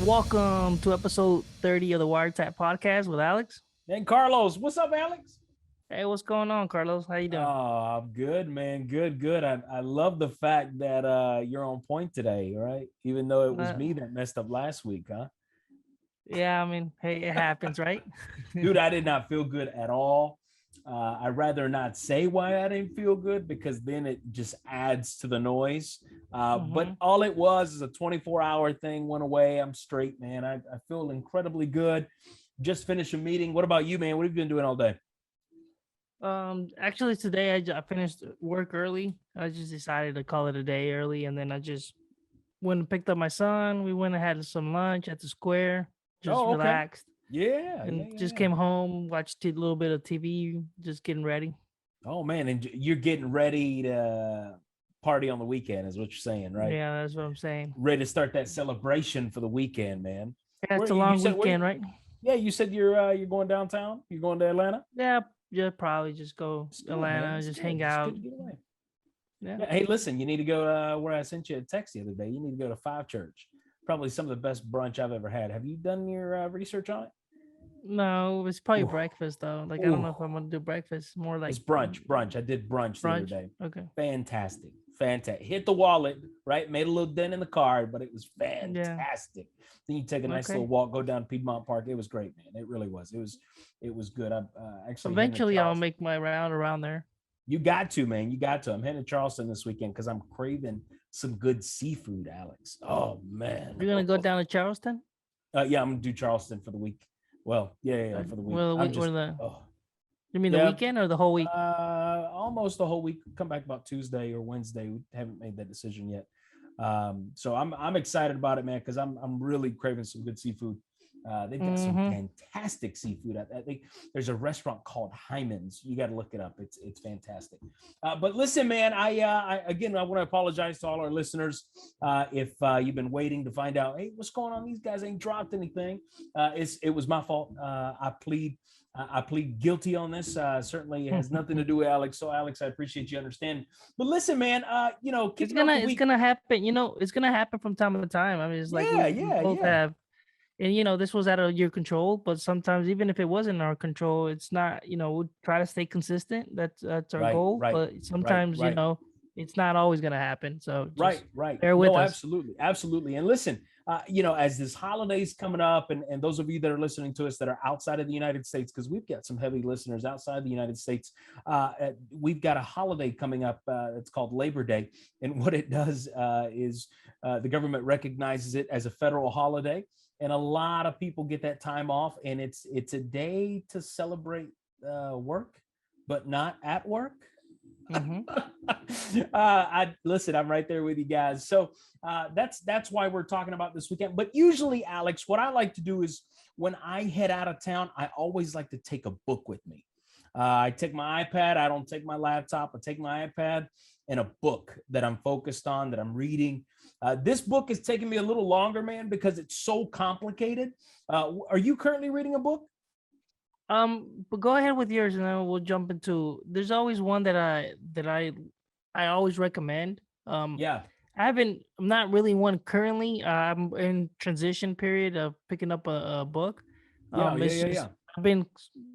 Welcome to episode 30 of the WireTap podcast with Alex. And Carlos, what's up, Alex? Hey, what's going on, Carlos? How you doing? Oh, I'm good, man. Good. I love the fact that you're on point today, right? Even though it was me that messed up last week, huh? Yeah, I mean, hey, it happens, right? Dude, I did not feel good at all. I'd rather not say why I didn't feel good because then it just adds to the noise. But all it was is a 24-hour thing, went away. I'm straight, man. I feel incredibly good. Just finished a meeting. What about you, man? What have you been doing all day? Actually, today I finished work early. I just decided to call it a day early, and then I just went and picked up my son. We went and had some lunch at the square, just relaxed. Yeah, and just came home, watched a little bit of TV, just getting ready. Oh man, and you're getting ready to party on the weekend, is what you're saying, right? Yeah, that's what I'm saying. Ready to start that celebration for the weekend, man. Yeah, it's a long weekend, right? Yeah, you said you're going downtown. You're going to Atlanta. Yeah, probably just go to Atlanta, just hang out. Yeah. Hey, listen, you need to go where I sent you a text the other day. You need to go to Five Church. Probably some of the best brunch I've ever had. Have you done your research on it? No, it's probably breakfast though. Like I don't know if I'm gonna do breakfast. More like it's brunch. I did brunch the other day. Okay. Fantastic. Hit the wallet, right? Made a little dent in the card, but it was fantastic. Yeah. Then you take a nice little walk, go down to Piedmont Park. It was great, man. It really was. It was good. I actually eventually I'll make my round around there. You got to, man. You got to. I'm heading to Charleston this weekend because I'm craving some good seafood, Alex. Oh man. You're gonna go down to Charleston? Yeah, I'm gonna do Charleston for the week. Well, yeah, for the week. You mean the weekend or the whole week? Almost the whole week. Come back about Tuesday or Wednesday. We haven't made that decision yet. So I'm excited about it, man, because I'm really craving some good seafood. They've got some fantastic seafood. I think there's a restaurant called Hyman's. You got to look it up. It's fantastic. But listen, man, I want to apologize to all our listeners if you've been waiting to find out, hey, what's going on? These guys ain't dropped anything. It was my fault. I plead guilty on this. Certainly it has nothing to do with Alex. So Alex, I appreciate you understanding. But listen, man, it's gonna happen. It's gonna happen from time to time. I mean, it's like we both have. And, this was out of your control, but sometimes even if it wasn't our control, it's not, we'll try to stay consistent. That's our goal. But sometimes, it's not always going to happen. So right. Bear with us. Absolutely. And listen, as this holiday's coming up and those of you that are listening to us that are outside of the United States, because we've got some heavy listeners outside the United States, we've got a holiday coming up. It's called Labor Day. And what it does is the government recognizes it as a federal holiday. And a lot of people get that time off, and it's a day to celebrate work, but not at work. Listen, I'm right there with you guys. So that's why we're talking about this weekend. But usually, Alex, what I like to do is when I head out of town, I always like to take a book with me. I take my iPad. I don't take my laptop. I take my iPad and a book that I'm focused on, that I'm reading. This book is taking me a little longer, man, because it's so complicated. Are you currently reading a book? But go ahead with yours, and then we'll jump into. There's always one that I always recommend. I'm not really one currently. I'm in transition period of picking up a book. I've been,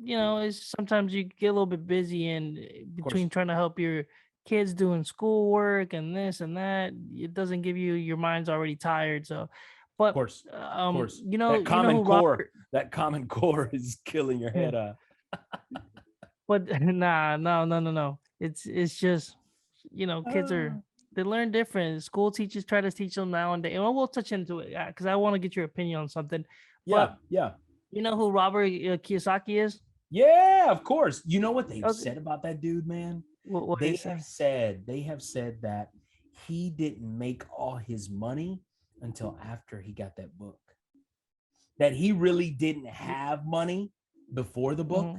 it's sometimes you get a little bit busy and between trying to help your kids doing schoolwork and this and that, it doesn't give you, your mind's already tired. So, but of course, that common core is killing your head. But no. It's just, kids they learn different. School teachers try to teach them nowadays, and we'll touch into it because I want to get your opinion on something. Yeah. You know who Robert Kiyosaki is? Yeah, of course. You know what they've said about that dude, man? They have said that he didn't make all his money until after he got that book. That he really didn't have money before the book,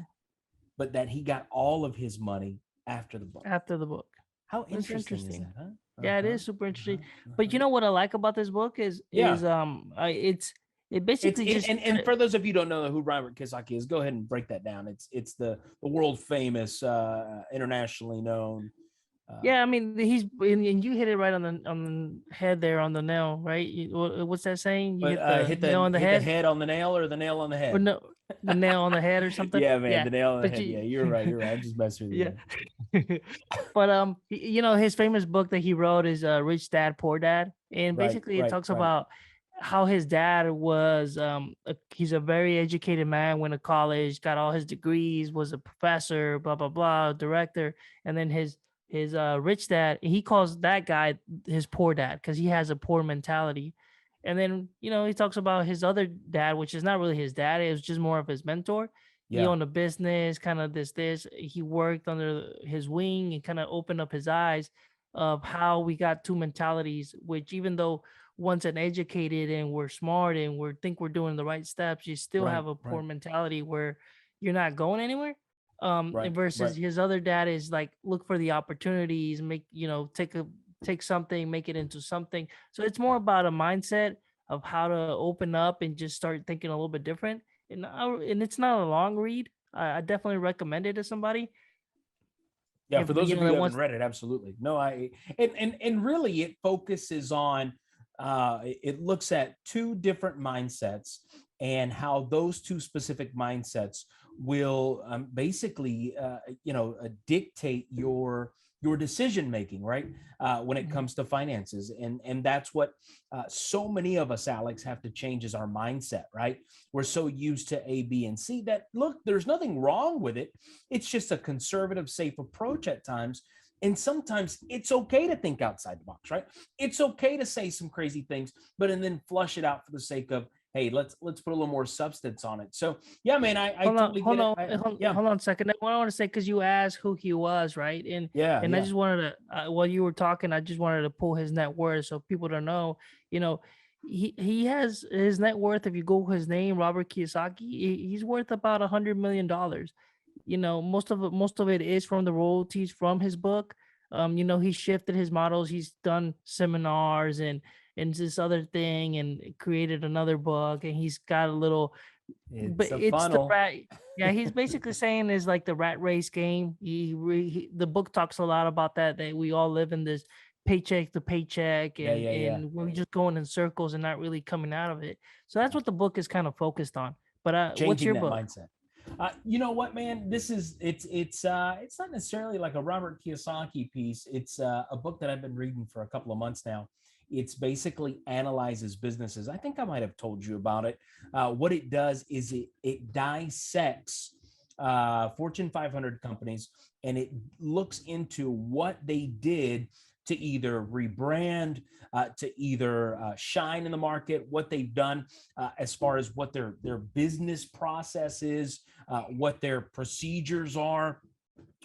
but that he got all of his money after the book. How interesting is that, huh? Yeah, it is super interesting. But you know what I like about this book is it basically and for those of you who don't know who Robert Kiyosaki is, go ahead and break that down. It's the world famous, internationally known Yeah, I mean, and you hit it right on the head there, on the nail, right? What's that saying? You But hit the nail on the hit the head, head on the nail or the nail on the or head? no, the nail on the head or something. Yeah, man, Yeah, the nail on the but head. Yeah, you, you're right. You're right. I'm just messing with you, yeah. man. But his famous book that he wrote is Rich Dad Poor Dad, and Right, basically it right, talks right. about how his dad was he's a very educated man, went to college, got all his degrees, was a professor, blah blah blah, director, and then his rich dad, he calls that guy his poor dad because he has a poor mentality. And then he talks about his other dad, which is not really his dad, it was just more of his mentor. He Yeah, owned a business, kind of this. He worked under his wing and kind of opened up his eyes of how we got two mentalities, which even though one's an educated and we're smart and we think we're doing the right steps, you still right, have a poor right, mentality where you're not going anywhere. right, And versus right, his other dad is like, look for the opportunities, make, take something, make it into something. So it's more about a mindset of how to open up and just start thinking a little bit different. And it's not a long read. I definitely recommend it to somebody yeah. if For those of you that who haven't wants. read it, absolutely. No, and really it focuses on it looks at two different mindsets and how those two specific mindsets will basically dictate your decision making, right? When it Mhm. comes to finances, and that's what so many of us, Alex, have to change is our mindset, right? We're so used to A, B, and C that, look, there's nothing wrong with it. It's just a conservative, safe approach at times. And sometimes it's okay to think outside the box, right? It's okay to say some crazy things, but and then flush it out for the sake of, hey, let's put a little more substance on it. So yeah, man, I Hold on, totally hold get it. on, Yeah, hold on a second. What I want to say, because you asked who he was, right? And yeah, I yeah. just wanted to, while you were talking, I just wanted to pull his net worth so people don't know. You know, he has his net worth. If you Google his name, Robert Kiyosaki, he's worth about $100 million. Most of it is from the royalties from his book. He shifted his models. He's done seminars and this other thing and created another book, and he's got a little, but It's a it's the funnel. rat. Yeah, he's basically saying is like the rat race game. The book talks a lot about that we all live in this paycheck to paycheck, Yeah, and yeah, yeah. we're just going in circles and not really coming out of it. So that's what the book is kind of focused on. But what's Changing your that book? mindset. You know what, man? This is it's not necessarily like a Robert Kiyosaki piece. It's a book that I've been reading for a couple of months now. It's basically analyzes businesses. I think I might have told you about it. What it does is it dissects Fortune 500 companies, and it looks into what they did to either rebrand, to either shine in the market, what they've done as far as what their business process is, what their procedures are,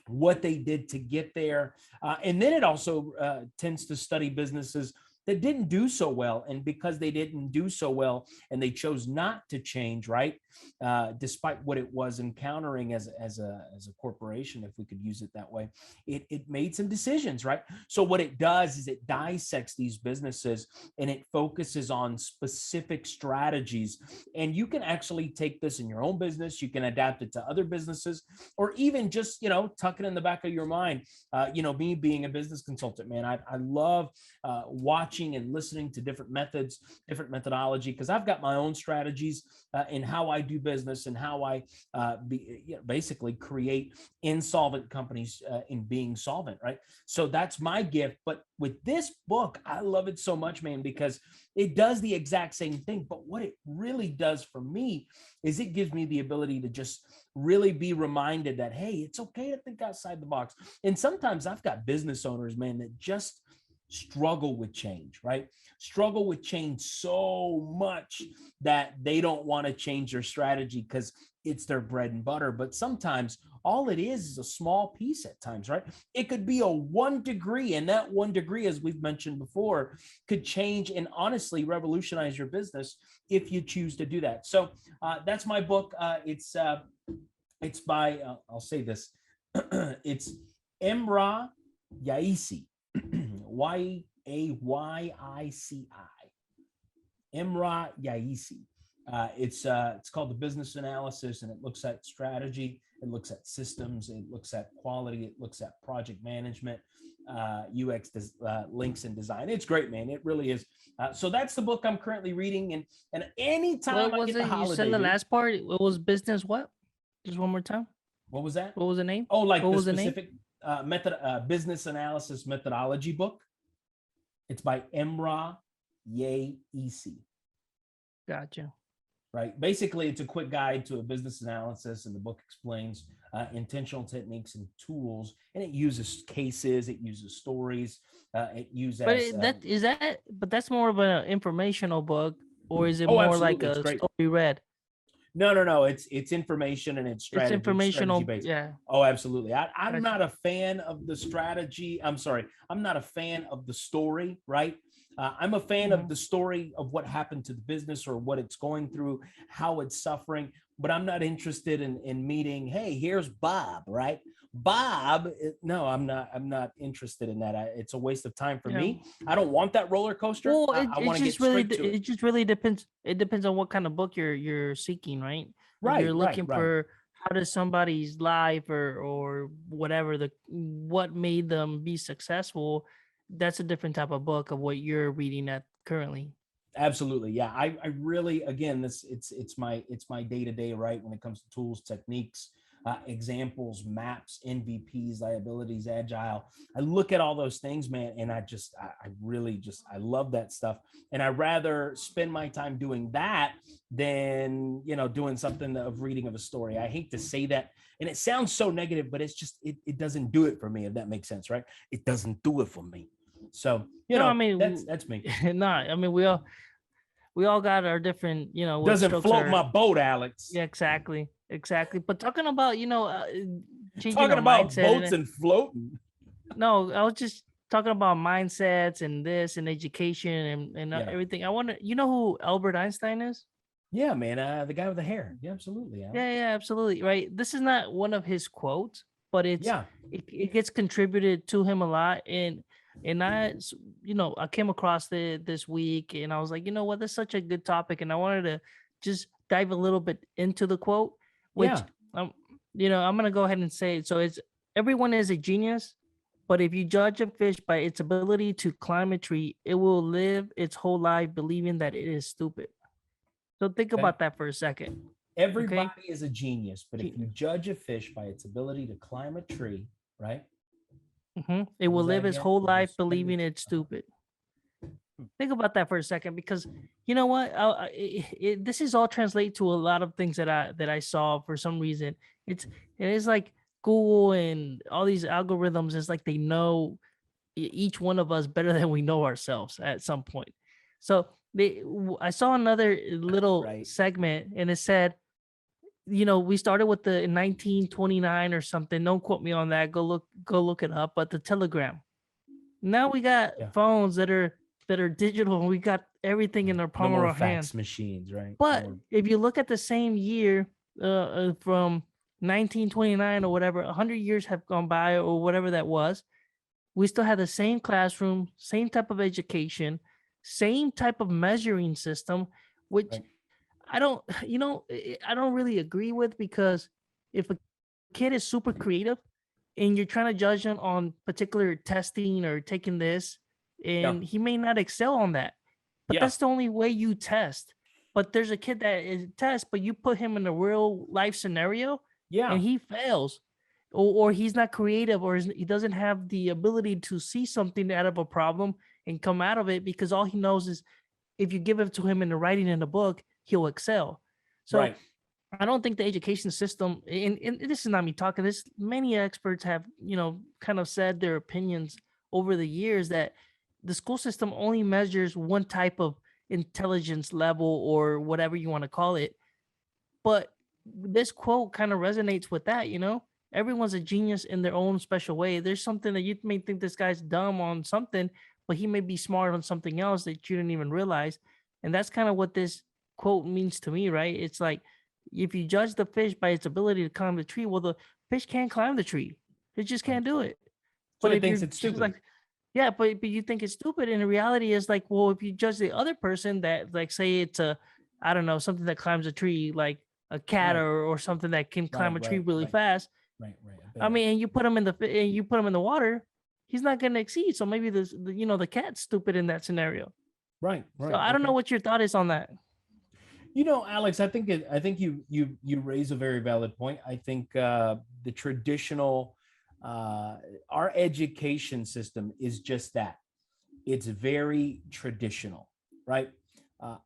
what they did to get there. And then it also tends to study businesses that didn't do so well. And because they didn't do so well and they chose not to change, right? Despite what it was encountering as a corporation, if we could use it that way, it made some decisions, right? So what it does is it dissects these businesses and it focuses on specific strategies. And you can actually take this in your own business. You can adapt it to other businesses, or even just, tuck it in the back of your mind. Me being a business consultant, man, I love watching and listening to different methods, different methodology, because I've got my own strategies in how I do business and how I basically create insolvent companies in being solvent, right? So that's my gift. But with this book, I love it so much, man, because it does the exact same thing. But what it really does for me is it gives me the ability to just really be reminded that, hey, it's okay to think outside the box. And sometimes I've got business owners, man, that just struggle with change, right? Struggle with change so much that they don't want to change their strategy because it's their bread and butter. But sometimes all it is a small piece at times, right? It could be a 1 degree, and that 1 degree, as we've mentioned before, could change and honestly revolutionize your business if you choose to do that. So that's my book. It's by I'll say this. It's Emra Yaisi. Yayyici. Emra Yaisi. It's called The Business Analysis, and it looks at strategy, it looks at systems, it looks at quality, it looks at project management. UX links and design. It's great, man. It really is. So that's the book I'm currently reading. And anytime What I was get it? the You holiday, said the dude, last part. It was business. What? Just one more time. what was that? What was the name? Oh, like What the was the name? specific business analysis methodology book. It's by Emra Yaisi. Gotcha. Right. Basically, it's a quick guide to a business analysis, and the book explains intentional techniques and tools, and it uses cases, it uses stories, it uses. But that's more of an informational book, or is it Oh, more like absolutely, it's a great. story read? No. It's information and it's It's strategy. It's strategy informational. based. Yeah. Oh, absolutely. I'm Gotcha. not a fan of the strategy. I'm sorry. I'm not a fan of the story, right? I'm a fan of the story of what happened to the business or what it's going through, how it's suffering, but I'm not interested in meeting, hey, here's Bob, right? Bob, no, I'm not interested in that. It's a waste of time for me. I don't want that roller coaster. Well, I want to get straight to it. It just really depends. It depends on what kind of book you're seeking, right? If you're Right. looking for how does somebody's life or whatever what made them be successful, that's a different type of book of what you're reading at currently. Absolutely. Yeah. I really, again, it's my day-to-day, right? When it comes to tools, techniques, examples, maps, MVPs, liabilities, agile. I look at all those things, man, and I really I love that stuff. And I rather spend my time doing that than, doing something of reading of a story. I hate to say that. And it sounds so negative, but it's just, it doesn't do it for me, if that makes sense, right? It doesn't do it for me. So, I mean, that's me. I mean, we all got our different, what doesn't float my boat, Alex. Yeah, exactly. But talking about, changing talking about mindset boats and floating. No, I was just talking about mindsets and this and education and everything. I wonder, you know who Albert Einstein is? Yeah, man. The guy with the hair. Yeah, absolutely. Alex. Yeah, absolutely. Right. This is not one of his quotes, but it gets contributed to him a lot. And I came across it this week and I was like, you know what, that's such a good topic. And I wanted to just dive a little bit into the quote, which I'm gonna go ahead and say it. So it's everyone is a genius, but if you judge a fish by its ability to climb a tree, it will live its whole life believing that it is stupid. So think about that for a second. Everybody is a genius, but if you judge a fish by its ability to climb a tree, right? It will live its whole life believing it's stupid. Think about that for a second, because you know what? This is all translate to a lot of things that I saw for some reason. It is like Google and all these algorithms. It's like they know each one of us better than we know ourselves at some point. So I saw another little segment and it said, we started with the 1929 or something. Don't quote me on that. Go look it up. But the telegram. Now we got phones that are digital and we got everything in our palm of our hands. Fax machines, right? But if you look at the same year from 1929 or whatever, 100 years have gone by or whatever that was, we still have the same classroom, same type of education, same type of measuring system, which I don't really agree with, because if a kid is super creative and you're trying to judge him on particular testing or taking this, and he may not excel on that, but that's the only way you test. But there's a kid that is test, but you put him in a real life scenario, and he fails, or he's not creative, or he doesn't have the ability to see something out of a problem and come out of it, because all he knows is if you give it to him in the writing in the book, he'll excel. So I don't think the education system, and this is not me talking, this many experts have, kind of said their opinions over the years that the school system only measures one type of intelligence level or whatever you want to call it. But this quote kind of resonates with that, everyone's a genius in their own special way. There's something that you may think this guy's dumb on something, but he may be smart on something else that you didn't even realize. And that's kind of what this quote means to me, right? It's like, if you judge the fish by its ability to climb the tree, well, the fish can't climb the tree. It just can't do it. So it thinks it's stupid. But you think it's stupid. And the reality is like, well, if you judge the other person that, like, say it's I don't know, something that climbs a tree, like a cat or something that can climb a tree really fast. Right. I mean, and you put them in the water, he's not going to exceed. So maybe the cat's stupid in that scenario. Right. So I don't know what your thought is on that. Alex, I think you raise a very valid point. I think the traditional our education system is just that. It's very traditional, right?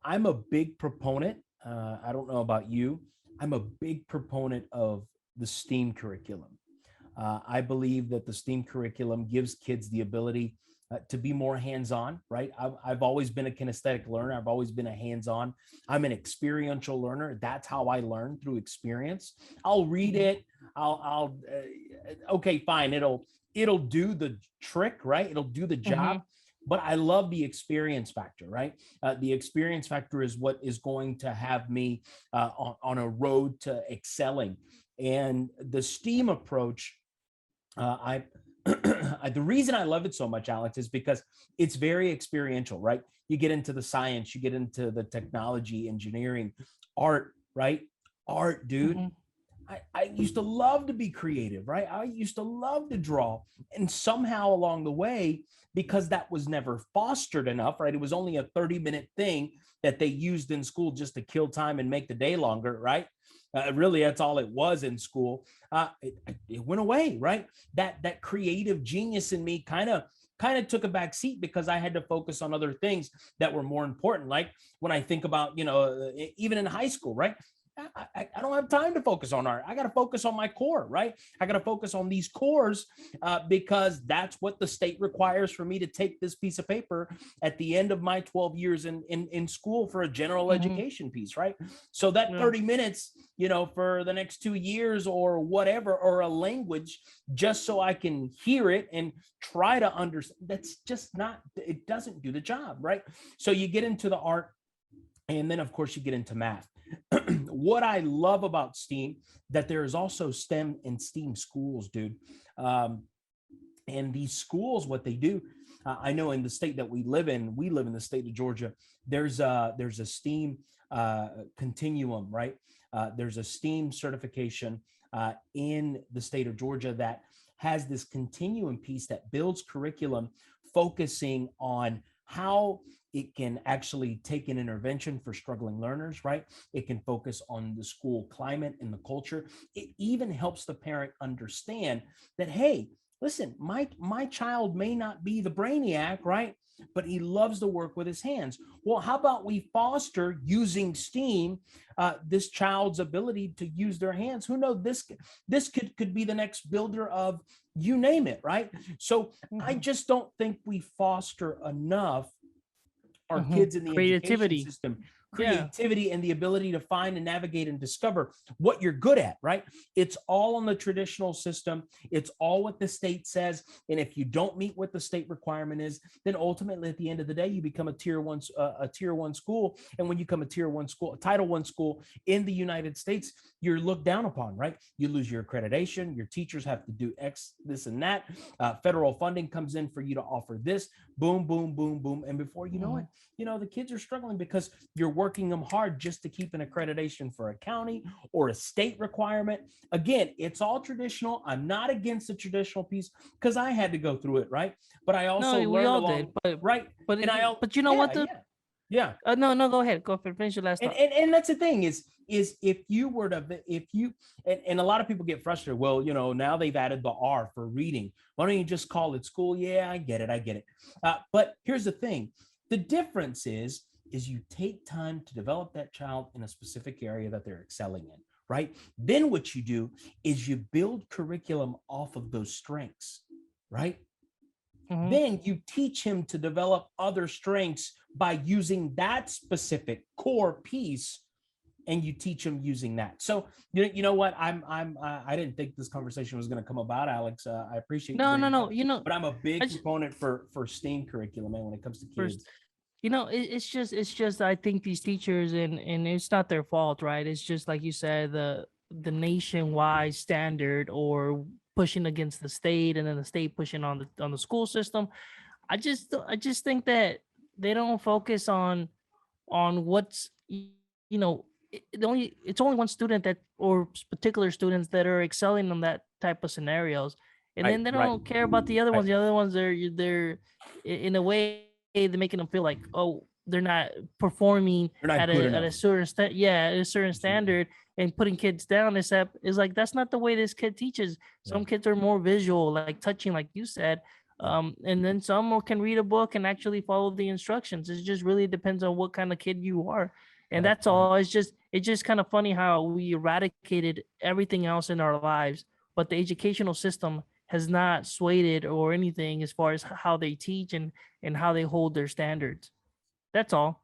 I'm a big proponent. I don't know about you. I'm a big proponent of the STEAM curriculum. I believe that the STEAM curriculum gives kids the ability to be more hands-on, right? I've always been a kinesthetic learner. I've always been a hands-on. I'm an experiential learner. That's how I learn, through experience. I'll read it. Okay, fine. It'll do the trick, right? It'll do the job. But I love the experience factor, right? The experience factor is what is going to have me on a road to excelling. And the STEAM approach, the reason I love it so much, Alex, is because it's very experiential, right? You get into the science, you get into the technology, engineering, art, right? Art, dude. I used to love to be creative, right? I used to love to draw. And somehow along the way, because that was never fostered enough, right? It was only a 30-minute thing that they used in school just to kill time and make the day longer, right? Really, that's all it was in school. It went away, right? That creative genius in me kind of took a back seat because I had to focus on other things that were more important. Like when I think about, even in high school, right? I don't have time to focus on art. I got to focus on my core, right? I got to focus on these cores because that's what the state requires for me to take this piece of paper at the end of my 12 years in school for a general education piece, right? So that 30 minutes, for the next 2 years or whatever, or a language, just so I can hear it and try to understand, that's just not, it doesn't do the job, right? So you get into the art, and then of course you get into math. What I love about STEAM, that there is also STEM and STEAM schools, dude. And these schools, what they do, I know in the state that we live in the state of Georgia, there's a STEAM continuum, right? There's a STEAM certification in the state of Georgia that has this continuum piece that builds curriculum focusing on how it can actually take an intervention for struggling learners, right? It can focus on the school climate and the culture. It even helps the parent understand that, hey, listen, my child may not be the brainiac, right? But he loves to work with his hands. Well, how about we foster, using STEAM, this child's ability to use their hands? Who knows? This could be the next builder of you name it, right? So I just don't think we foster enough our kids in the education system, creativity, and the ability to find and navigate and discover what you're good at, right? It's all on the traditional system. It's all what the state says. And if you don't meet what the state requirement is, then ultimately at the end of the day, you become a tier one school. And when you become a tier one school, a Title I school in the United States, you're looked down upon, right? You lose your accreditation. Your teachers have to do X, this, and that. Federal funding comes in for you to offer this. Boom, boom, boom, boom. And before you know it, the kids are struggling because you're working them hard just to keep an accreditation for a county or a state requirement. Again, it's all traditional. I'm not against the traditional piece because I had to go through it, right? But I also learned along, right? But you know what? Yeah. No, go ahead. Go finish your last thought. And that's the thing is if you were to, and a lot of people get frustrated. Well, now they've added the R for reading. Why don't you just call it school? Yeah, I get it. But here's the thing. The difference is you take time to develop that child in a specific area that they're excelling in, right? Then what you do is you build curriculum off of those strengths, right? Then you teach him to develop other strengths by using that specific core piece, and you teach him using that. So you know what? I didn't think this conversation was going to come about, Alex. I appreciate no. But I'm a big proponent for STEAM curriculum, man, when it comes to kids. It's just I think these teachers, and it's not their fault, right? It's just like you said, the nationwide standard, or pushing against the state, and then the state pushing on the school system. I just think that they don't focus on what's it's only one student that, or particular students that are excelling in that type of scenarios. and then they don't care about the other ones. The other ones they're in a way they're making them feel like, oh, they're not performing They're not at a certain at a certain standard, and putting kids down. Except is like that's not the way this kid teaches. Some kids are more visual, like touching, like you said. And then some can read a book and actually follow the instructions. It just really depends on what kind of kid you are. And that's all. It's just kind of funny how we eradicated everything else in our lives, but the educational system has not swayed it or anything as far as how they teach and how they hold their standards. That's all.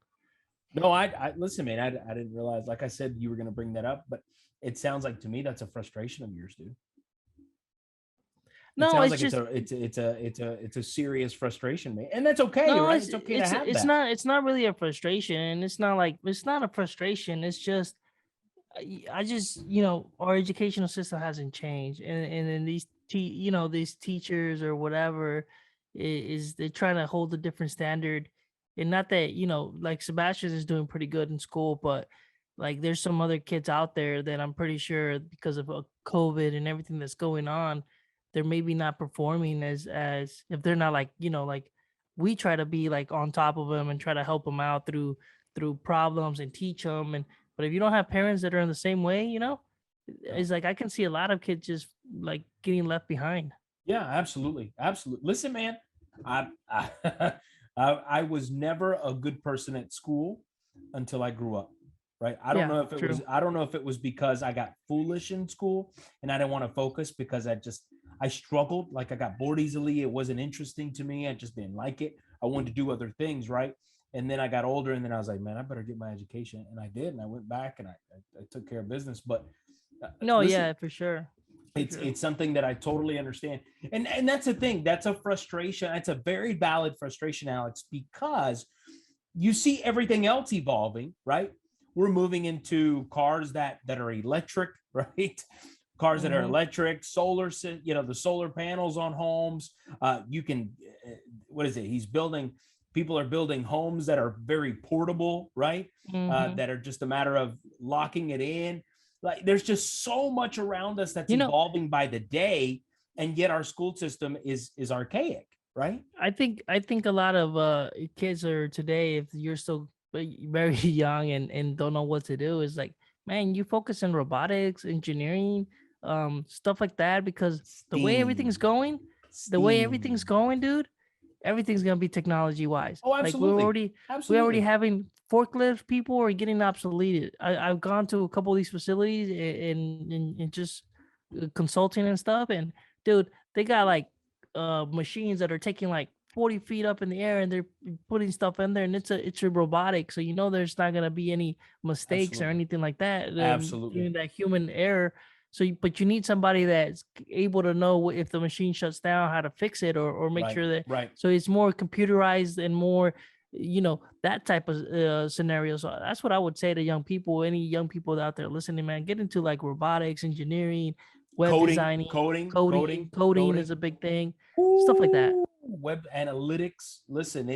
No, I listen, man. I didn't realize. Like I said, you were going to bring that up, but it sounds like to me that's a frustration of yours, dude. No, sounds it's like just it's a serious frustration, man, and that's okay, no, right? It's okay to have it's that. not really a frustration, and it's not a frustration. It's just I just our educational system hasn't changed, and then these teachers or whatever is they're trying to hold a different standard, and not that like Sebastian is doing pretty good in school, but like there's some other kids out there that I'm pretty sure because of COVID and everything that's going on, they're maybe not performing as if they're not like like we try to be like on top of them and try to help them out through problems and teach them. And but if you don't have parents that are in the same way, it's like I can see a lot of kids just like getting left behind. Yeah, absolutely, absolutely. Listen, man, I I was never a good person at school until I grew up. Right. I don't Yeah, know if it true. was. I don't know if it was because I got foolish in school and I didn't want to focus because I struggled. Like I got bored easily. It wasn't interesting to me. I just didn't like it. I wanted to do other things. Right. And then I got older and then I was like, man, I better get my education. And I did. And I went back and I took care of business. But No, listen, yeah, for sure. it's something that I totally understand. And that's the thing. That's a frustration. It's a very valid frustration, Alex, because you see everything else evolving, right? We're moving into cars that are electric, right? Cars that are electric, solar, the solar panels on homes. You can, what is it? People are building homes that are very portable, right? That are just a matter of locking it in. Like there's just so much around us that's evolving by the day, and yet our school system is archaic, right? I think a lot of kids are today, if you're still very young and don't know what to do, is like, man, you focus on robotics, engineering, stuff like that, because the way everything's going, dude, everything's gonna be technology wise. Oh, Like absolutely. we're already having forklift people are getting obsoleted. I've gone to a couple of these facilities and just consulting and stuff, and dude, they got like machines that are taking like 40 feet up in the air and they're putting stuff in there, and it's a robotic, so there's not gonna be any mistakes or anything like that. Doing that human error. So, but you need somebody that's able to know if the machine shuts down, how to fix it, or make sure that. Right. So it's more computerized and more, that type of scenario. So that's what I would say to young people. Any young people out there listening, man, get into like robotics, engineering, web designing, coding is a big thing. Stuff like that. Web analytics. Listen,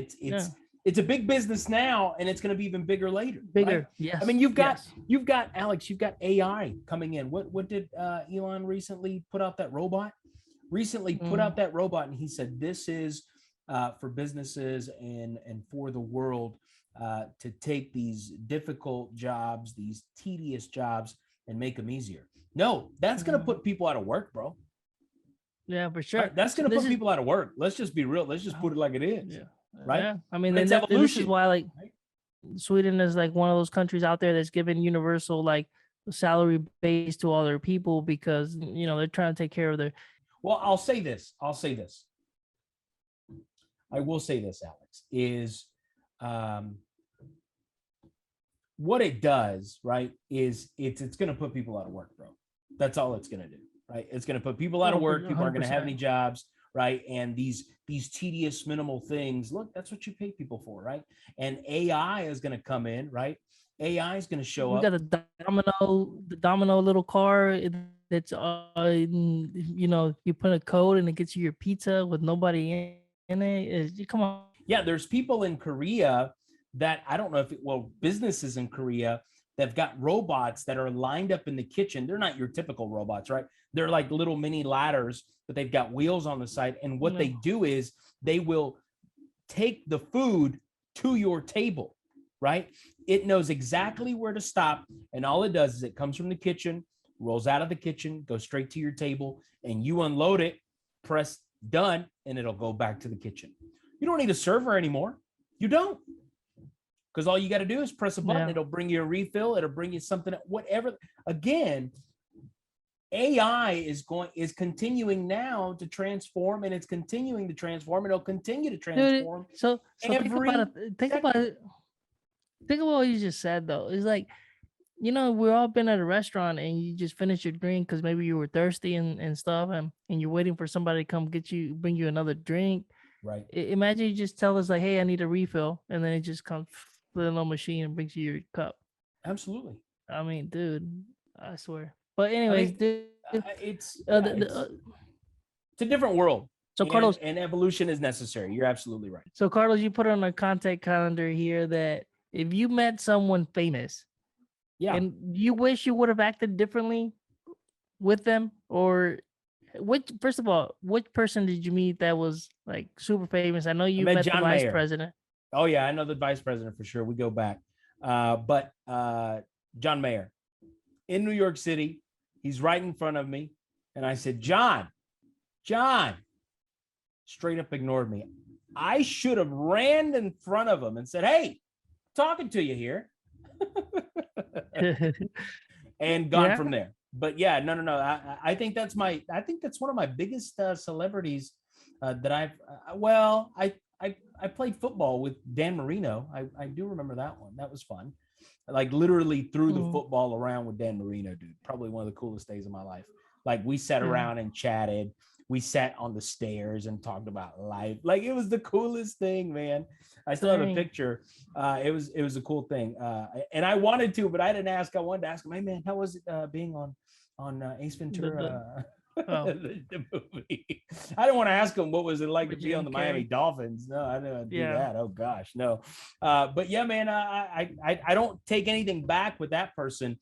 it's a big business now, and it's going to be even bigger later. Bigger, right? yes. I mean, you've got Alex, you've got AI coming in. What did Elon recently put out that robot? Put out that robot, and he said this is for businesses and for the world to take these difficult jobs, these tedious jobs, and make them easier. No, that's going to put people out of work, bro. Yeah, for sure. Right? That's going to put people out of work. Let's just be real. Let's just put it like it is. Yeah. Right. Yeah. I mean, this is why like Sweden is like one of those countries out there that's given universal like salary base to all their people, because they're trying to take care of their. Well, I'll say this. I will say this, Alex, is what it does, right, is it's going to put people out of work, bro. That's all it's going to do, right? It's going to put people out of work. People aren't going to have any jobs, right? And these tedious, minimal things, look, that's what you pay people for, right? And AI is going to come in, right? AI is going to show up. We got the domino little car that's you put a code and it gets you your pizza with nobody in it. Come on. Yeah, there's people in Korea that I don't know businesses in Korea They've got robots that are lined up in the kitchen. They're not your typical robots, right? They're like little mini ladders, but they've got wheels on the side. And what they do is they will take the food to your table, right? It knows exactly where to stop. And all it does is it comes from the kitchen, rolls out of the kitchen, goes straight to your table, and you unload it, press done, and it'll go back to the kitchen. You don't need a server anymore. You don't. Because all you got to do is press a button. It'll bring you a refill. It'll bring you something, whatever. Again, AI is continuing now to transform, and it's continuing to transform. It'll continue to transform. Dude, so think about it. Think about what you just said, though. It's like, we've all been at a restaurant and you just finished your drink because maybe you were thirsty and stuff, and you're waiting for somebody to come bring you another drink. Right. Imagine you just tell us like, hey, I need a refill, and then it just comes with a little machine and brings you your cup. Absolutely. I mean, dude, I swear. But anyways, dude, it's a different world. So Carlos, and evolution is necessary. You're absolutely right. So Carlos, you put on a content calendar here that if you met someone famous, and you wish you would have acted differently with them, or first of all, which person did you meet that was like super famous? I know you met the vice president. Oh yeah, I know the vice president for sure. We go back. But John Mayer in New York City, he's right in front of me. And I said, John, straight up ignored me. I should have ran in front of him and said, hey, talking to you here. And gone from there. But yeah, no. I think that's one of my biggest celebrities that I played football with Dan Marino. I do remember that one. That was fun. Like literally threw the football around with Dan Marino, dude. Probably one of the coolest days of my life. Like we sat around and chatted. We sat on the stairs and talked about life. Like it was the coolest thing, man. I still have a picture. It was a cool thing. And I wanted to, but I didn't ask. I wanted to ask him, hey man, how was it being on Ace Ventura? The movie. I didn't want to ask him what was it like to be on the Miami Dolphins. No, I didn't do that. Oh gosh, no. But yeah, man, I don't take anything back with that person,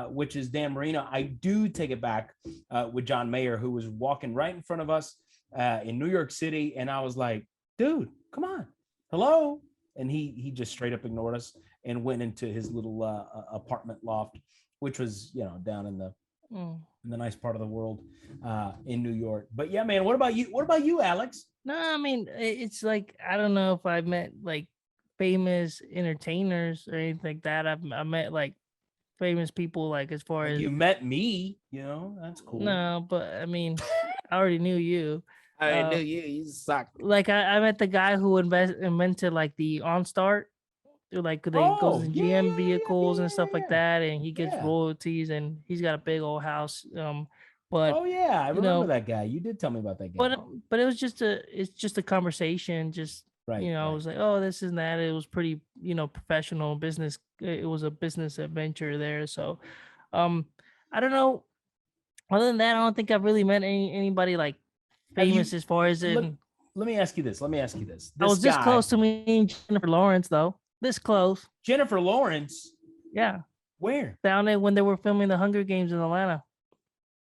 which is Dan Marino. I do take it back with John Mayer, who was walking right in front of us in New York City, and I was like, dude, come on, hello. And he just straight up ignored us and went into his little apartment loft, which was down in the nice part of the world in New York. But yeah, man, what about you, Alex? No, I mean, it's like, I don't know if I've met like famous entertainers or anything like that. I met like famous people, like as far as you met me, that's cool. No, but I mean, I already knew you. I knew you. You suck. Like I met the guy who invented like the OnStart. Like they goes in GM vehicles and stuff like that, and he gets royalties, and he's got a big old house. But I remember that guy. You did tell me about that guy. But it was just a conversation. Just I was like, oh, this and that. It was pretty professional business. It was a business adventure there. So, I don't know. Other than that, I don't think I've really met anybody like famous as far as in. Let me ask you this. I was this close to meeting Jennifer Lawrence, though. This close. Jennifer Lawrence? Yeah. Where? Down there when they were filming the Hunger Games in Atlanta.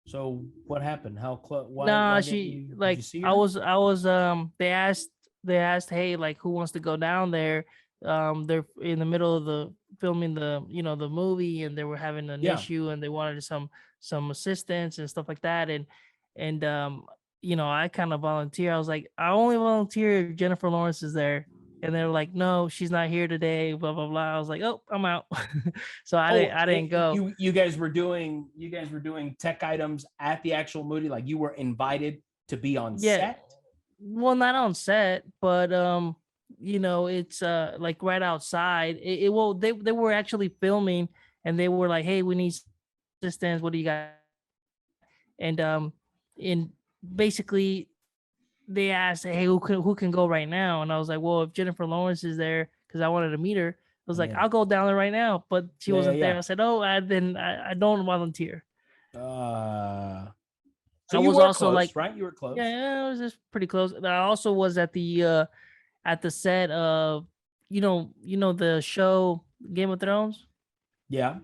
So what happened? How close? No, she like I was they asked, hey, like who wants to go down there? They're in the middle of the filming the the movie, and they were having an issue, and they wanted some assistance and stuff like that, and I kind of volunteer. I was like, I only volunteer if Jennifer Lawrence is there. And they were like, no, she's not here today, blah, blah, blah. I was like, oh, I'm out. So I didn't go. You guys were doing tech items at the actual movie. Like you were invited to be on set. Well, not on set, but it's like right outside. They were actually filming, and they were like, hey, we need assistance. What do you got? And basically they asked, hey, who can go right now? And I was like, well, if Jennifer Lawrence is there, because I wanted to meet her, I was like, I'll go down there right now. But she wasn't there. I said, oh, I don't volunteer. So I you were also close, like, right? You were close. Yeah, I was just pretty close. I also was at the set of, the show Game of Thrones. Yeah.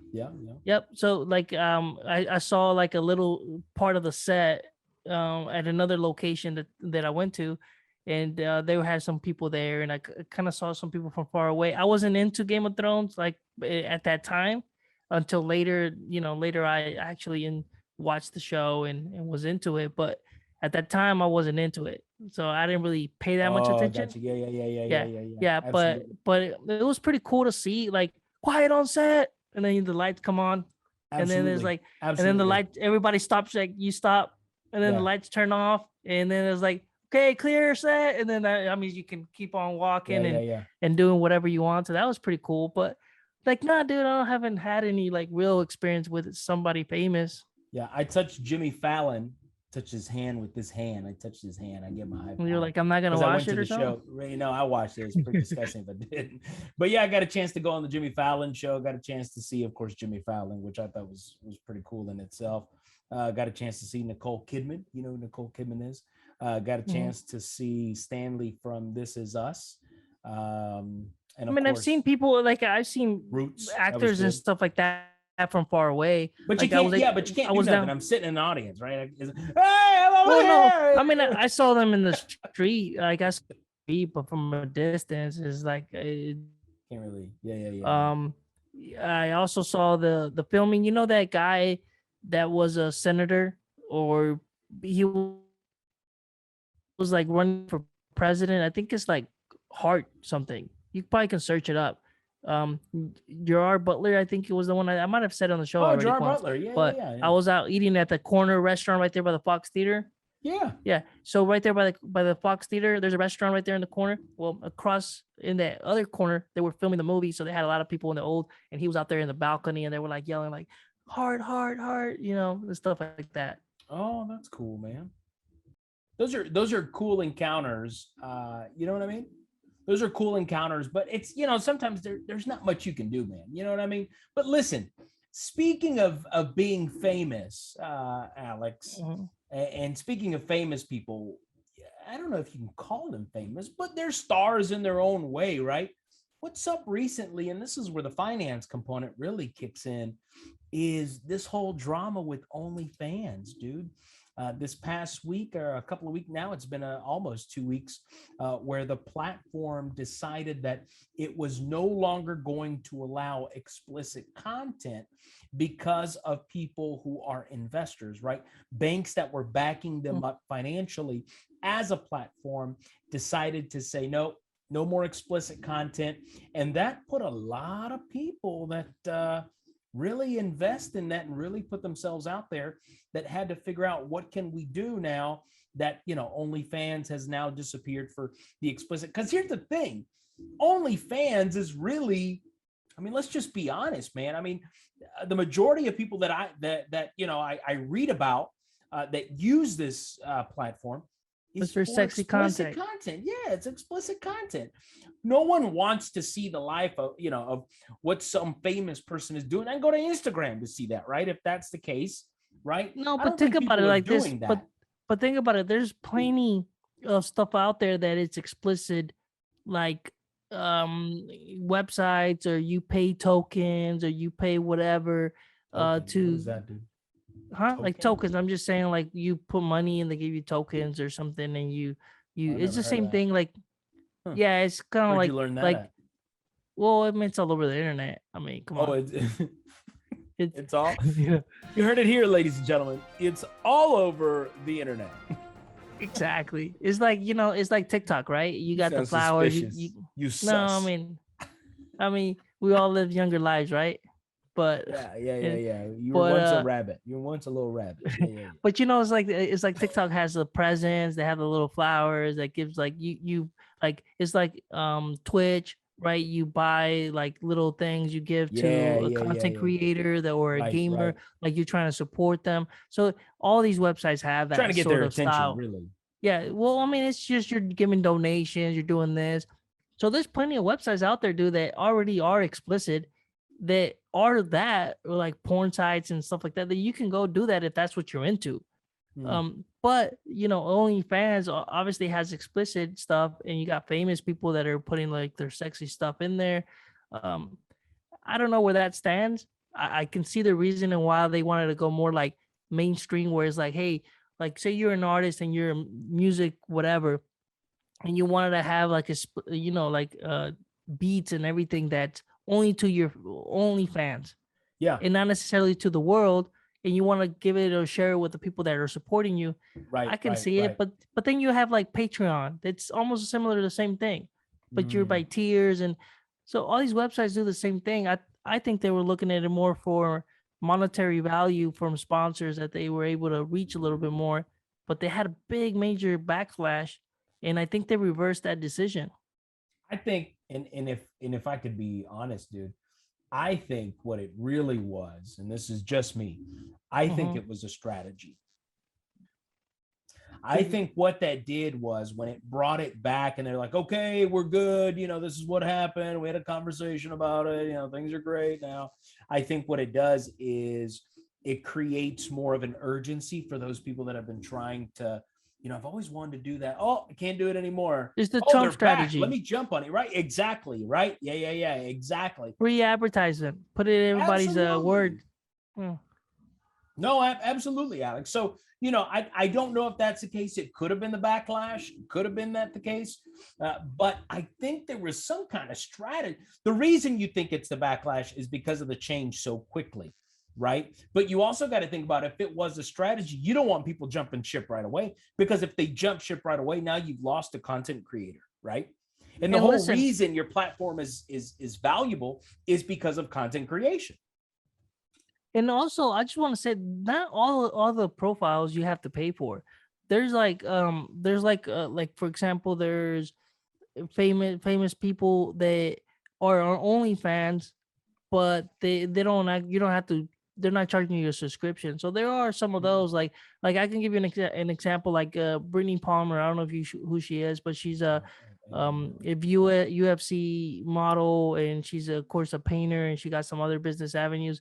Yep. So like I saw like a little part of the set at another location that I went to, and they had some people there, and I kind of saw some people from far away. I wasn't into Game of Thrones like at that time until later. Later I actually watched the show and was into it, but at that time I wasn't into it, so I didn't really pay that much Oh, attention. gotcha. Yeah. Yeah, but Absolutely. it was pretty cool to see like quiet on set, and then the lights come on, and then there's Absolutely. like, and then the Absolutely. light, everybody stops, like you stop, and then the Yeah. lights turn off, and then it's like, okay, clear set, and then that means you can keep on walking Yeah. and doing whatever you want. So that was pretty cool. But like, nah, dude, haven't had any like real experience with somebody famous. Yeah. I touched Jimmy Fallon, touched his hand with this hand. I touched his hand. I get my high And you're five like, I'm not gonna because I watch went to it or the something. show. You know, I watched it. It's pretty disgusting if I didn't. But yeah, I got a chance to go on the Jimmy Fallon show. Got a chance to see, of course, Jimmy Fallon, which I thought was pretty cool in itself. Got a chance to see Nicole Kidman. You know who Nicole Kidman is. Got a chance to see Stanley from This Is Us. And I of mean, I've course, seen people like I've seen Roots. That was actors and good. stuff like that from far away. But you Like I was, can't, yeah, but you can't I do was nothing. down. I'm sitting in the audience, right? Hey, I'm over Well, no, I mean, here. I saw them in the street. Like I saw the street, but from a distance, it's like, Can't really. Yeah. I also saw the filming. You know that guy that was a senator, or he was like running for president. I think it's like Hart something. You probably can search it up. Gerard Butler, I think it was the one I might have said on the show Oh, already Gerard once. Butler. Yeah. But I was out eating at the corner restaurant right there by the Fox Theater. Yeah. Yeah. So right there by the Fox Theater, there's a restaurant right there in the corner. Well, across in that other corner, they were filming the movie, so they had a lot of people in the old, and he was out there in the balcony, and they were like yelling like "Hard, hard, hard," and stuff like that. Oh, that's cool, man. Those are cool encounters. You know what I mean? Those are cool encounters, but it's, sometimes there's not much you can do, man. You know what I mean? But listen, speaking of being famous, Alex, and speaking of famous people, I don't know if you can call them famous, but they're stars in their own way, right? What's up recently, and this is where the finance component really kicks in, is this whole drama with OnlyFans, dude. This past week, or a couple of weeks now, it's been almost 2 weeks, where the platform decided that it was no longer going to allow explicit content because of people who are investors, right? Banks that were backing them up financially as a platform decided to say, no more explicit content. And that put a lot of people that really invest in that and really put themselves out there, that had to figure out, what can we do now that, OnlyFans has now disappeared for the explicit. Because here's the thing, OnlyFans is really, I mean, let's just be honest, man. I mean, the majority of people that I read about that use this platform is for sexy content. Yeah, it's explicit content. No one wants to see the life of, of what some famous person is doing. I go to Instagram to see that, right? If that's the case, right? No, but think about it like this. But think about it. There's plenty of stuff out there that it's explicit, like websites, or you pay tokens, or you pay whatever to. What does that do? Like tokens. I'm just saying, like, you put money and they give you tokens or something, and you it's the same thing. Like, yeah, it's kind of Where'd like, you learn that at? Well, I mean, it's all over the internet. I mean, come on. It's all. Yeah. You heard it here, ladies and gentlemen. It's all over the internet. Exactly. It's like, it's like TikTok, right? You got the flowers. You no, I mean, we all live younger lives, right? But yeah. You were once a rabbit. You were once a little rabbit. Yeah. But it's like TikTok has the presents. They have the little flowers that gives, like, you like, it's like Twitch, right? You buy like little things you give to a content creator or a gamer, right. Like you're trying to support them. So all these websites have that, trying to get sort their of attention, style. really. Yeah. Well, I mean, it's just you're giving donations, you're doing this. So there's plenty of websites out there, dude, that already are explicit, that are that, or like porn sites and stuff like that, that you can go do that if that's what you're into. But OnlyFans obviously has explicit stuff, and you got famous people that are putting like their sexy stuff in there. I don't know where that stands. I can see the reason and why they wanted to go more like mainstream, where it's like, hey, like say you're an artist and you're music whatever, and you wanted to have like like beats and everything that's only to your only fans Yeah. and not necessarily to the world, and you want to give it or share it with the people that are supporting you. Right. I can see it, but then you have like Patreon. It's almost similar to the same thing, but you're by tiers, and so all these websites do the same thing. I think they were looking at it more for monetary value from sponsors that they were able to reach a little bit more, but they had a big major backlash, and I think they reversed that decision. I think, and if I could be honest, dude, I think what it really was, and this is just me, I think it was a strategy. I think what that did was when it brought it back and they're like, okay, we're good. This is what happened. We had a conversation about it. Things are great now. I think what it does is it creates more of an urgency for those people that have been trying to, I've always wanted to do that. Oh, I can't do it anymore. It's the Oh, Trump they're strategy. back. Let me jump on it. Right. Exactly. Right. Yeah. Exactly. Free advertisement. Put it in everybody's word. No, absolutely, Alex. So, I don't know if that's the case. It could have been the backlash. Could have been that the case. But I think there was some kind of strategy. The reason you think it's the backlash is because of the change so quickly, right? But you also got to think about if it was a strategy, you don't want people jumping ship right away, because if they jump ship right away, now you've lost a content creator, right? And the whole reason your platform is valuable is because of content creation. And also, I just want to say, not all the profiles you have to pay for. There's like for example, there's famous people that are on OnlyFans, but they don't you don't have to. They're not charging you a subscription. So there are some of those like I can give you an example like Brittany Palmer. I don't know if you who she is, but she's a UFC model, and she's of course a painter, and she got some other business avenues.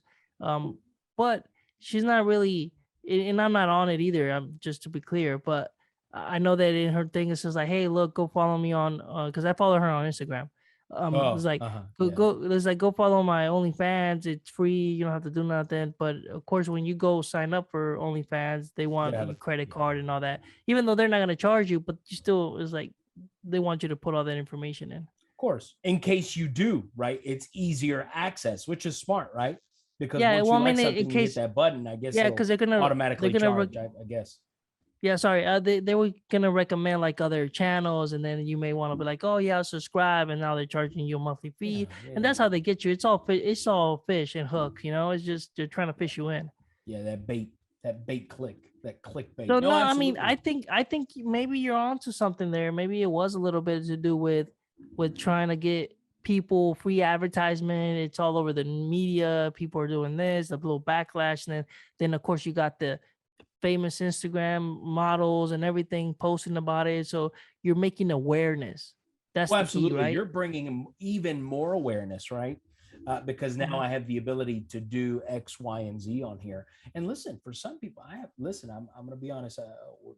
But she's not really, and I'm not on it either. I'm just to be clear, but I know that in her thing it says like, hey, look, go follow me on because I follow her on Instagram. It's like go follow my OnlyFans. It's free. You don't have to do nothing. But of course, when you go sign up for OnlyFans, they want your credit card and all that. Even though they're not gonna charge you, but you still is like they want you to put all that information in. Of course, in case you do, right? It's easier access, which is smart, right? Because once you like something, you hit that button. I guess because they're gonna automatically charge. I guess. Yeah, sorry. They were gonna recommend like other channels, and then you may want to be like, oh yeah, I'll subscribe, and now they're charging you a monthly fee, and that's how they get you. It's all fish and hook. It's just they're trying to fish you in. Yeah, that bait click, that clickbait. So no, I mean, I think maybe you're onto something there. Maybe it was a little bit to do with trying to get people free advertisement. It's all over the media. People are doing this, a little backlash, and then of course you got the famous Instagram models and everything posting about it. So you're making awareness. That's the absolutely key, right? You're bringing even more awareness, right? Because now I have the ability to do X, Y, and Z on here. And listen, for some people, I'm going to be honest.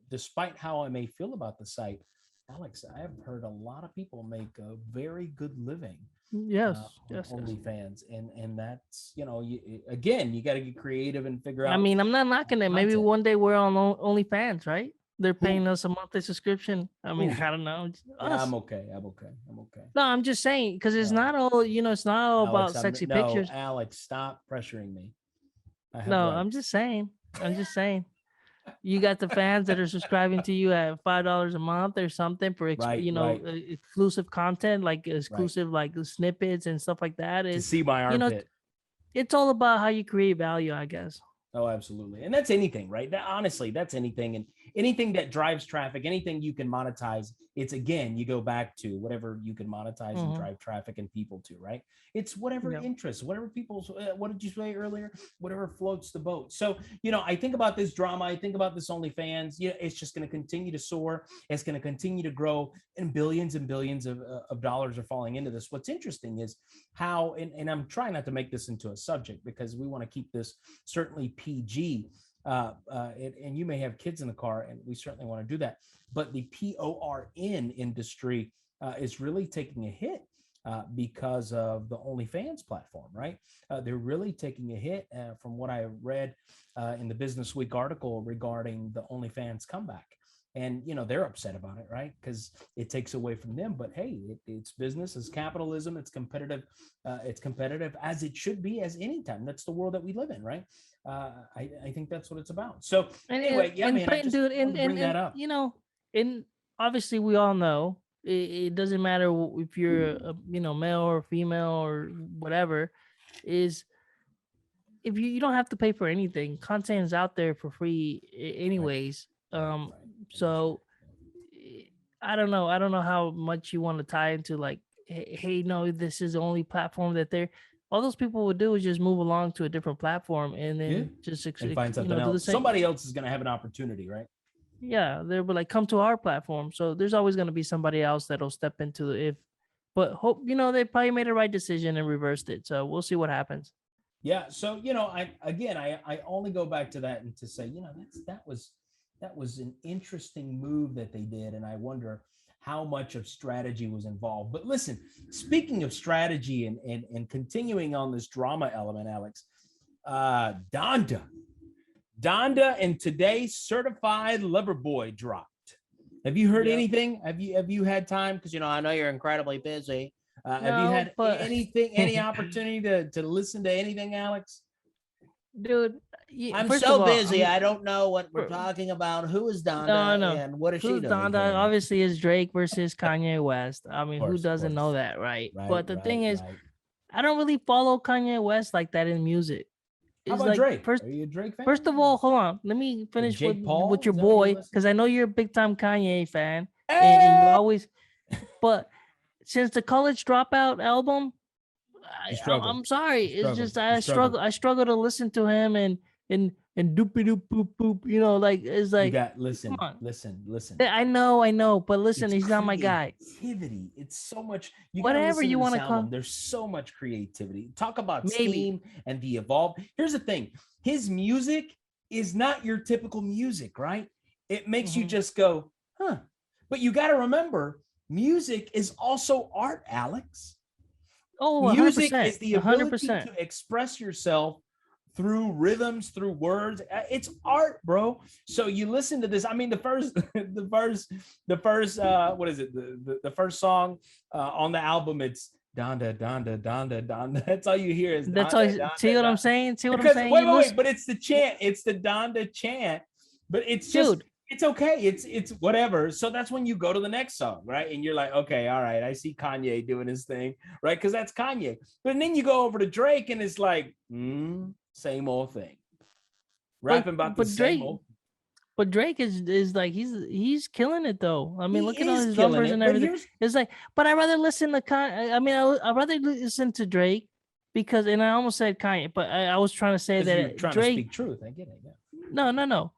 Despite how I may feel about the site, Alex, I have heard a lot of people make a very good living. Yes, OnlyFans, and that's you got to get creative and figure out. I mean, I'm not knocking it. Maybe one day we're on OnlyFans, right? They're paying us a monthly subscription. I mean, I don't know. Yeah, I'm okay. No, I'm just saying because it's not all it's not all Alex, about sexy pictures. Alex, stop pressuring me. No, rights. I'm just saying. You got the fans that are subscribing to you at $5 a month or something for exclusive content, like exclusive like snippets and stuff like that. To see my armpit. It's all about how you create value, I guess. Oh, absolutely. And that's anything, right? Honestly, that's anything. And anything that drives traffic, anything you can monetize, it's again, you go back to whatever you can monetize and drive traffic and people to, right? It's whatever interests, whatever people's, what did you say earlier? Whatever floats the boat. So, I think about this drama. I think about this OnlyFans. It's just going to continue to soar. It's going to continue to grow, and billions of dollars are falling into this. What's interesting is how, and I'm trying not to make this into a subject because we want to keep this certainly PG. And you may have kids in the car, and we certainly want to do that. But the PORN industry is really taking a hit because of the OnlyFans platform, right? They're really taking a hit from what I read in the Business Week article regarding the OnlyFans comeback. And, they're upset about it, right? Because it takes away from them. But hey, it's business, it's capitalism, it's competitive as it should be, as any time. That's the world that we live in, right? I think that's what it's about. So anyway, I just bring that up. And obviously we all know it doesn't matter if you're a male or female or whatever, is if you don't have to pay for anything. Content is out there for free anyways. Right. So I don't know how much you want to tie into like, hey, no, this is the only platform that they're. All those people would do is just move along to a different platform and then just and find something else. Somebody else is going to have an opportunity, right? Yeah, they'll be like, come to our platform. So there's always going to be somebody else that'll step into it. But hope they probably made the right decision and reversed it. So we'll see what happens. Yeah. So I only go back to that and to say that was an interesting move that they did, and I wonder how much of strategy was involved. But listen, speaking of strategy and continuing on this drama element, Alex, Donda and today's Certified Lover Boy dropped. Have you heard anything? Have you had time? Because I know you're incredibly busy. Have you had any opportunity to listen to anything, Alex? Dude, I'm so busy. I don't know what we're talking about. Who is Donda and what is she doing? Donda obviously is Drake versus Kanye West. I mean, who doesn't know that, right? But the thing is, I don't really follow Kanye West like that in music. How about Drake? Are you a Drake fan? First of all, hold on. Let me finish with your boy, because I know you're a big time Kanye fan, and you always. But since the College Dropout album, I'm sorry. It's just I struggle to listen to him and doopy doop boop boop. Like it's like listen. I know, but listen, he's not my guy. Creativity. It's so much. Whatever you want to call. There's so much creativity. Talk about steam and the evolved. Here's the thing. His music is not your typical music, right? It makes you just go, huh? But you got to remember, music is also art, Alex. Oh, music is the ability to express yourself through rhythms, through words. It's art, bro. So you listen to this. I mean, the first, what is it? The first song on the album, it's Donda, Donda, Donda, Donda. That's all you hear is. That's all. See what I'm saying? See what I'm saying? Wait, but it's the chant. It's the Donda chant. But it's just. It's okay. It's whatever. So that's when you go to the next song, right? And you're like, okay, all right, I see Kanye doing his thing, right? Because that's Kanye. But then you go over to Drake and it's like, same old thing. Rapping about the same old. But Drake is like he's killing it though. I mean, look at all his numbers and everything. It's like, but I'd rather listen to I'd rather listen to Drake because, and I almost said Kanye, but I was trying to say that you're trying Drake. To speak truth. I get it. Yeah. No.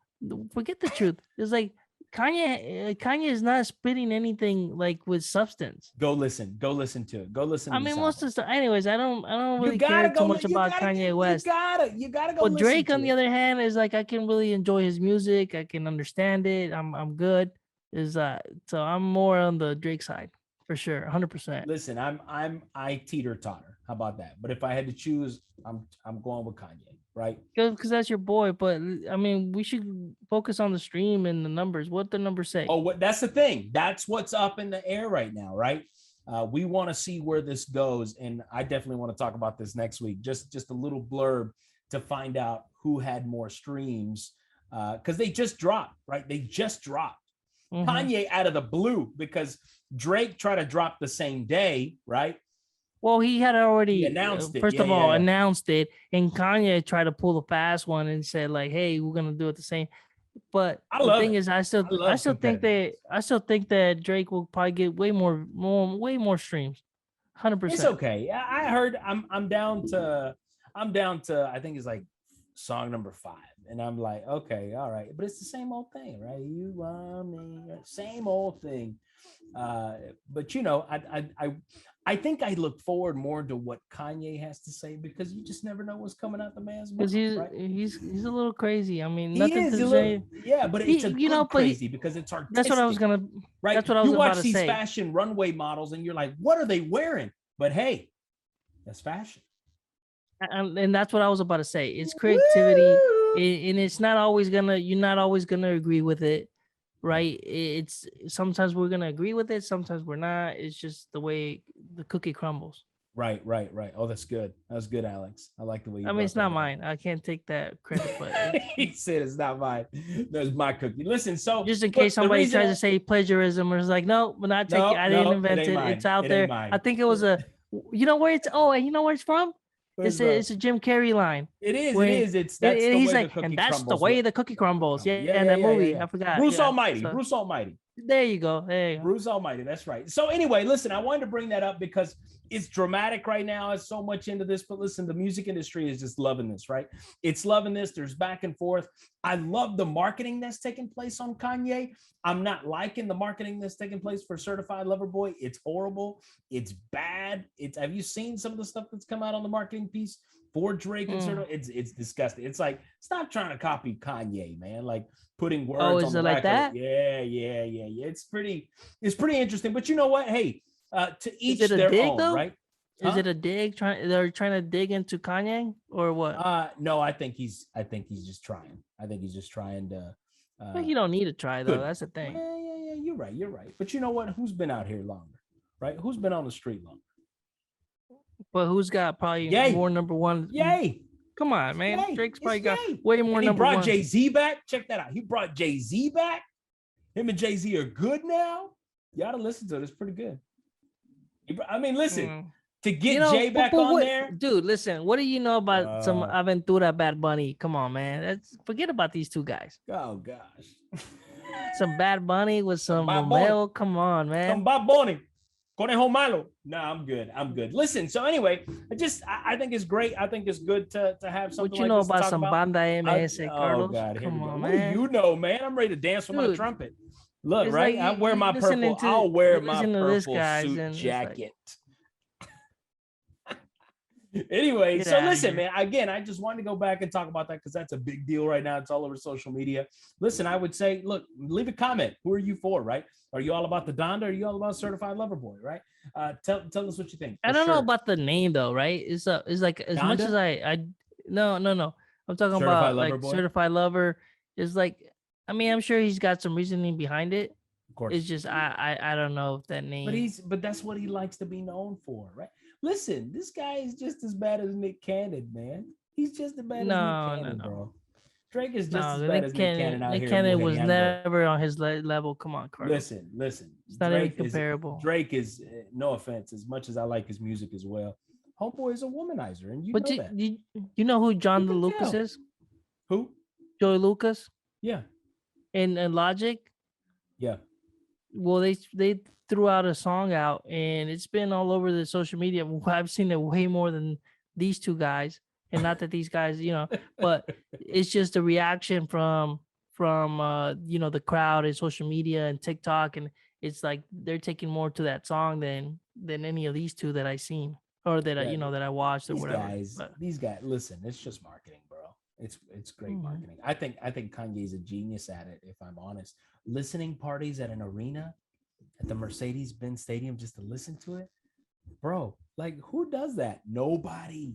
Forget the truth. It's like Kanye is not spitting anything like with substance. Go listen to it. Go listen. I mean, most of the stuff. Anyways, I don't really care too much about Kanye West. You gotta go. But Drake, on the other hand, is like I can really enjoy his music. I can understand it. I'm good. So I'm more on the Drake side for sure, 100%. Listen, I teeter-totter. How about that? But if I had to choose, I'm going with Kanye. Right, because that's your boy. But I mean, we should focus on the stream and the numbers. What the numbers say? Oh, that's the thing. That's what's up in the air right now, right? We want to see where this goes, and I definitely want to talk about this next week. Just a little blurb to find out who had more streams, because they just dropped, right? They just dropped. Kanye out of the blue, because Drake tried to drop the same day, right? Well, he had already announced it. First of all, announced it, and Kanye tried to pull the fast one and said like, "Hey, we're gonna do it the same." But the thing is, I still think that Drake will probably get way more streams. 100%. It's okay. I heard. I'm down to. I think it's like song number 5, and I'm like, okay, all right, but it's the same old thing, right? You want me, same old thing. But I think I look forward more to what Kanye has to say, because you just never know what's coming out the man's mouth. Because he's a little crazy. I mean, nothing to say. Yeah, but it's crazy because it's artistic. That's what I was gonna. Right. That's what I was about to say. You watch these fashion runway models, and you're like, what are they wearing? But hey, that's fashion. And that's what I was about to say. It's creativity, and it's not always you're not always gonna agree with it, right? It's sometimes we're gonna agree with it, sometimes we're not. It's just the way the cookie crumbles. Right. Oh, that's good. That's good, Alex. I like the way you. I mean, it's not mine. I can't take that credit, but he said it's not mine. That's my cookie. Listen, so just in case somebody tries to say plagiarism or is like, no, we're not taking. I didn't invent it. It's out there. I think it was a. You know where it's? Oh, and you know where it's from? It's a Jim Carrey line. It is. That's the he's way like, the cookie and that's crumbles. The way the cookie crumbles. Yeah, that movie. I forgot. Bruce Almighty. So, Bruce Almighty. There you go. Bruce Almighty. That's right. So anyway, listen, I wanted to bring that up because it's dramatic right now. It's so much into this, but listen, the music industry is just loving this, right? It's loving this. There's back and forth. I love the marketing that's taking place on Kanye. I'm not liking the marketing that's taking place for Certified Lover Boy. It's horrible. It's bad. Have you seen some of the stuff that's come out on the marketing piece for Drake and Certified? It's disgusting. It's like, stop trying to copy Kanye, man. Like putting words on the back of it. Yeah. It's pretty interesting. But you know what? Hey, to each their own, though? Right? Is it a dig? They're trying to dig into Kanye or what? No, I think he's just trying. I think he's just trying to. You don't need to try though. That's the thing. Yeah. You're right. But you know what? Who's been out here longer, right? Who's been on the street longer? But who's got probably more number one? Yay! Come on, man. Drake's probably got way more number one. He brought Jay-Z back. Check that out. He brought Jay-Z back. Him and Jay-Z are good now. You ought to listen to it. It's pretty good. I mean, listen. To get Jay back on there, dude. Listen, what do you know about some Aventura Bad Bunny? Come on, man. Forget about these two guys. Oh gosh, some Bad Bunny with some Romeo. Come on, man. Some Bad Bunny, Conejo Malo. No, I'm good. Listen, so anyway, I think it's great. I think it's good to have something. What you know about some Banda MS, Carlos? Oh God, come on, man. What do you know, man? I'm ready to dance with my trumpet. Look, right? Like I wear my purple. I'll wear my purple suit jacket. Anyway, so listen, man, again, I just wanted to go back and talk about that because that's a big deal right now. It's all over social media. Listen, I would say, look, leave a comment. Who are you for, right? Are you all about the Donda? Or are you all about Certified Lover Boy, right? Tell us what you think. I don't know about the name though, right? It's like as Donda? Much as I no. I'm talking about like Boy? Certified Lover is like, I mean, I'm sure he's got some reasoning behind it. Of course. It's just I don't know if that name. But that's what he likes to be known for, right? Listen, this guy is just as bad as Nick Cannon, man. He's just as bad as Nick Cannon, bro. Drake is just as bad as Nick Cannon out here. Nick Cannon was never on his level. Come on, Carlos. Listen. It's not even comparable. Drake is, no offense, as much as I like his music as well, Homeboy is a womanizer, and you know that. You know who John Lucas is? Who? Joey Lucas? Yeah. And Logic? Yeah. Well, they threw out a song out and it's been all over the social media. I've seen it way more than these two guys, and not that these guys, but it's just a reaction from the crowd and social media and TikTok, and it's like they're taking more to that song than any of these two that I seen or that that I watched or whatever. These guys, listen, it's just marketing, bro. It's great marketing. I think Kanye's a genius at it, if I'm honest. Listening parties at an arena, at the Mercedes-Benz Stadium, just to listen to it, bro. Like, who does that? Nobody,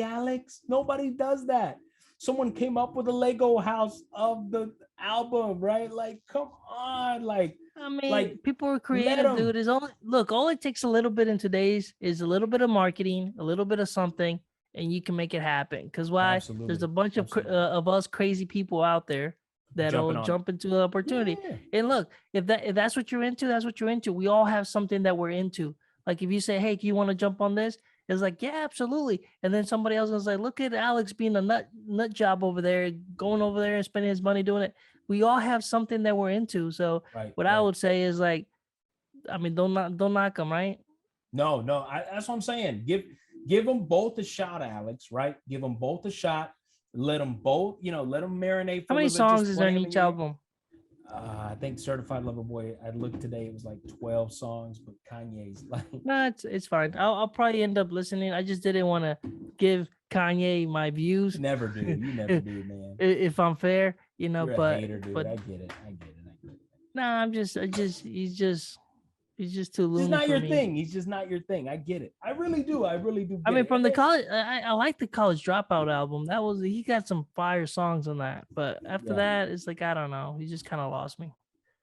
Alex. Nobody does that. Someone came up with a Lego house of the album, right? Like, come on, like. I mean, like, people are creative, dude. All it takes a little bit in today's is a little bit of marketing, a little bit of something, and you can make it happen. Because why? Absolutely. There's a bunch of us crazy people out there that'll jump into the opportunity. Yeah. And look, if that's what you're into, that's what you're into. We all have something that we're into. Like if you say, "Hey, you want to jump on this?" It's like, "Yeah, absolutely." And then somebody else is like, "Look at Alex being a nut job over there, going over there and spending his money doing it." We all have something that we're into. So I would say is like, I mean, don't knock them, right? No, that's what I'm saying. Give them both a shot, Alex. Right? Give them both a shot. Let them both, let them marinate. How many songs is there in each album? I think Certified Lover Boy, I looked today, it was like 12 songs, but Kanye's like. No, it's fine. I'll probably end up listening. I just didn't want to give Kanye my views. You never do, man. If I'm fair, You're but a hater, dude. but I get it. No, he's just He's just too loony. He's not for your me. thing. He's just not your thing. I get it. I really do. I really do. I mean, from the college, I like the College Dropout album. He got some fire songs on that. But after that, it's like I don't know. He just kind of lost me.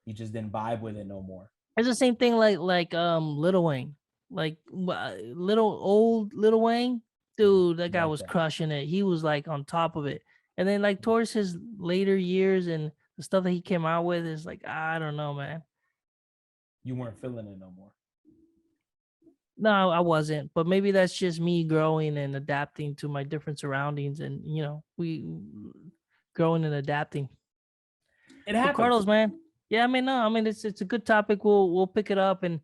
He just didn't vibe with it no more. It's the same thing like Lil Wayne, like Lil Wayne, dude. That guy was crushing it. He was like on top of it. And then like towards his later years and the stuff that he came out with is like I don't know, man. You weren't feeling it no more. No, I wasn't. But maybe that's just me growing and adapting to my different surroundings, and we growing and adapting. It happens. But Carlos, man. Yeah, I mean, no, I mean it's a good topic. We'll pick it up and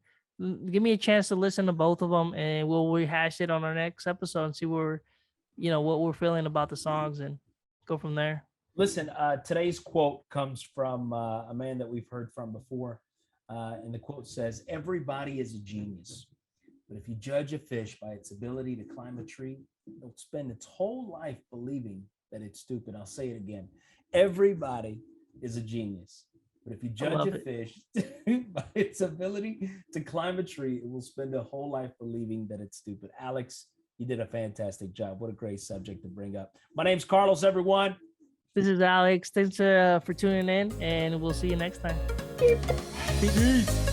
give me a chance to listen to both of them, and we'll rehash it on our next episode and see what we're feeling about the songs and go from there. Listen, today's quote comes from a man that we've heard from before, and the quote says, "Everybody is a genius, but if you judge a fish by its ability to climb a tree, it'll spend its whole life believing that it's stupid." I'll say it again. Everybody is a genius, but if you judge a fish by its ability to climb a tree, it will spend a whole life believing that it's stupid. Alex, you did a fantastic job. What a great subject to bring up. My name's Carlos, everyone. This is Alex. Thanks for tuning in, and we'll see you next time. Peace.